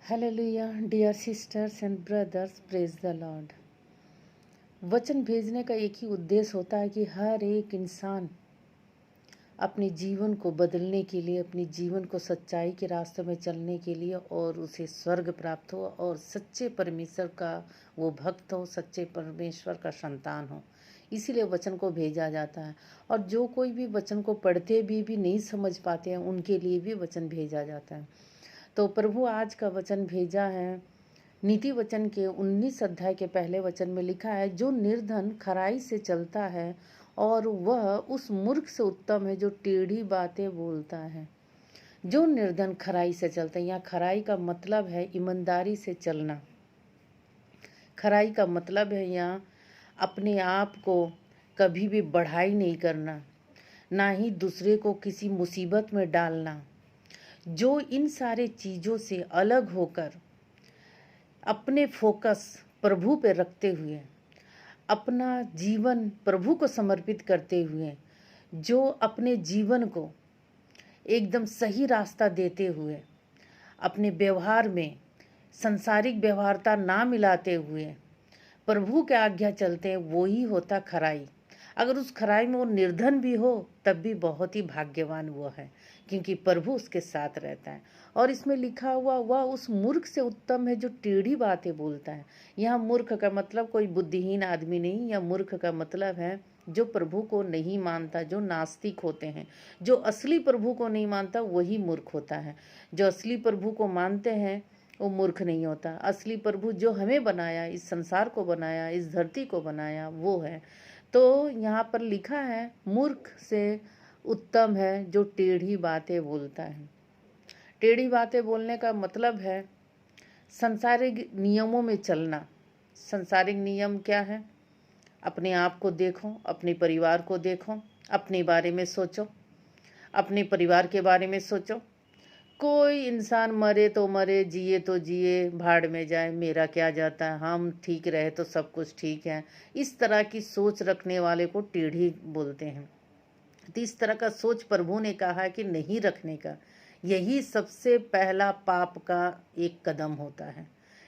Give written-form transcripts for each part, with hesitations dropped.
Hallelujah dear sisters and brothers, praise the Lord. वचन भेजने का एक ही उद्देश्य होता है कि हर एक इंसान अपने जीवन को बदलने के लिए, अपने जीवन को सच्चाई के रास्ते में चलने के लिए और उसे स्वर्ग प्राप्त हो और सच्चे परमेश्वर का वो भक्त हो, सच्चे परमेश्वर का संतान हो। इसीलिए वचन को भेजा जाता है। और जो कोई भी वचन को पढ़ते भी नहीं समझ पाते हैं, उनके लिए भी वचन भेजा जाता है। तो प्रभु आज का वचन भेजा है। नीति वचन के 19 अध्याय के पहले वचन में लिखा है, जो निर्धन खराई से चलता है और वह उस मूर्ख से उत्तम है जो टेढ़ी बातें बोलता है। जो निर्धन खराई से चलता है, यहाँ खराई का मतलब है ईमानदारी से चलना। खराई का मतलब है यहाँ अपने आप को कभी भी बढ़ाई नहीं करना, ना ही दूसरे को किसी मुसीबत में डालना। जो इन सारे चीज़ों से अलग होकर अपने फोकस प्रभु पे रखते हुए, अपना जीवन प्रभु को समर्पित करते हुए, जो अपने जीवन को एकदम सही रास्ता देते हुए, अपने व्यवहार में संसारिक व्यवहारता ना मिलाते हुए प्रभु के आज्ञा चलते हैं, वो ही होता खराई। अगर उस खराई में वो निर्धन भी हो तब भी बहुत ही भाग्यवान वो है, क्योंकि प्रभु उसके साथ रहता है। और इसमें लिखा हुआ वह उस मूर्ख से उत्तम है जो टेढ़ी बातें बोलता है। यहाँ मूर्ख का मतलब कोई बुद्धिहीन आदमी नहीं, या मूर्ख का मतलब है जो प्रभु को नहीं मानता, जो नास्तिक होते हैं। जो असली प्रभु को नहीं मानता वही मूर्ख होता है। जो असली प्रभु को मानते हैं वो मूर्ख नहीं होता। असली प्रभु जो हमें बनाया, इस संसार को बनाया, इस धरती को बनाया, वो है। तो यहाँ पर लिखा है मूर्ख से उत्तम है जो टेढ़ी बातें बोलता है। टेढ़ी बातें बोलने का मतलब है संसारिक नियमों में चलना। संसारिक नियम क्या है? अपने आप को देखो, अपने परिवार को देखो, अपने बारे में सोचो, अपने परिवार के बारे में सोचो। कोई इंसान मरे तो मरे, जिए तो जिए, भाड़ में जाए, मेरा क्या जाता है, हम ठीक रहे तो सब कुछ ठीक है। इस तरह की सोच रखने वाले को टेढ़ी बोलते हैं। तो इस तरह का सोच प्रभु ने कहा कि नहीं रखने का। यही सबसे पहला पाप का एक कदम होता है।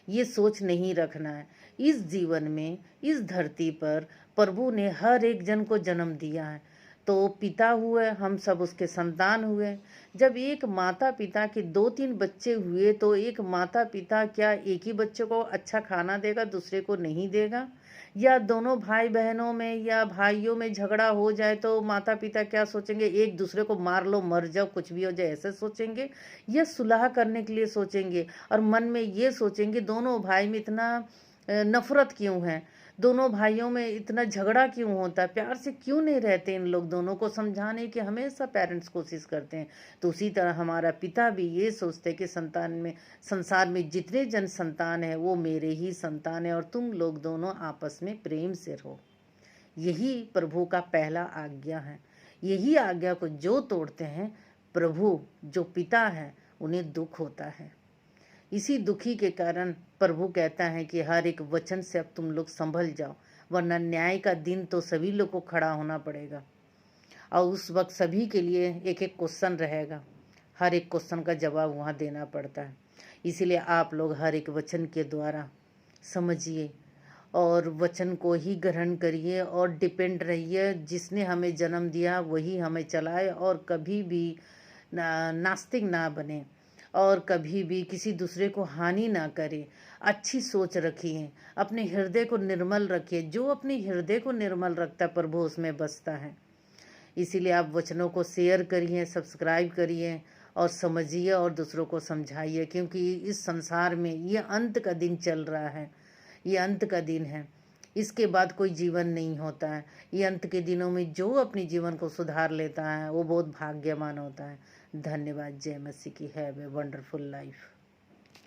ये सोच नहीं रखना है। इस जीवन में, इस धरती पर प्रभु ने हर एक जन को जन्म दिया है। तो पिता हुए, हम सब उसके संतान हुए। जब एक माता पिता के 2-3 बच्चे हुए तो एक माता पिता क्या एक ही बच्चे को अच्छा खाना देगा, दूसरे को नहीं देगा? या दोनों भाई बहनों में या भाइयों में झगड़ा हो जाए तो माता पिता क्या सोचेंगे? एक दूसरे को मार लो, मर जाओ, कुछ भी हो जाए, ऐसे सोचेंगे? या सुलह करने के लिए सोचेंगे? और मन में ये सोचेंगे दोनों भाई में इतना नफरत क्यों है, दोनों भाइयों में इतना झगड़ा क्यों होता है, प्यार से क्यों नहीं रहते इन लोग? दोनों को समझाने की हमेशा पेरेंट्स कोशिश करते हैं। तो उसी तरह हमारा पिता भी ये सोचते हैं कि संसार में जितने जन संतान है वो मेरे ही संतान है और तुम लोग दोनों आपस में प्रेम से रहो। यही प्रभु का पहला आज्ञा है। यही आज्ञा को जो तोड़ते हैं, प्रभु जो पिता है उन्हें दुख होता है। इसी दुखी के कारण प्रभु कहता है कि हर एक वचन से अब तुम लोग संभल जाओ, वरना न्याय का दिन तो सभी लोग को खड़ा होना पड़ेगा। और उस वक्त सभी के लिए एक एक क्वेश्चन रहेगा। हर एक क्वेश्चन का जवाब वहाँ देना पड़ता है। इसीलिए आप लोग हर एक वचन के द्वारा समझिए और वचन को ही ग्रहण करिए और डिपेंड रहिए। जिसने हमें जन्म दिया वही हमें चलाए, और कभी भी नास्तिक ना बने और कभी भी किसी दूसरे को हानि ना करे। अच्छी सोच रखिए, अपने हृदय को निर्मल रखिए। जो अपने हृदय को निर्मल रखता है प्रभु उसमें बसता है। इसीलिए आप वचनों को शेयर करिए, सब्सक्राइब करिए और समझिए और दूसरों को समझाइए, क्योंकि इस संसार में ये अंत का दिन चल रहा है। ये अंत का दिन है, इसके बाद कोई जीवन नहीं होता है। ये अंत के दिनों में जो अपने जीवन को सुधार लेता है वो बहुत भाग्यवान होता है। धन्यवाद। जय मसीह की। Have a wonderful life.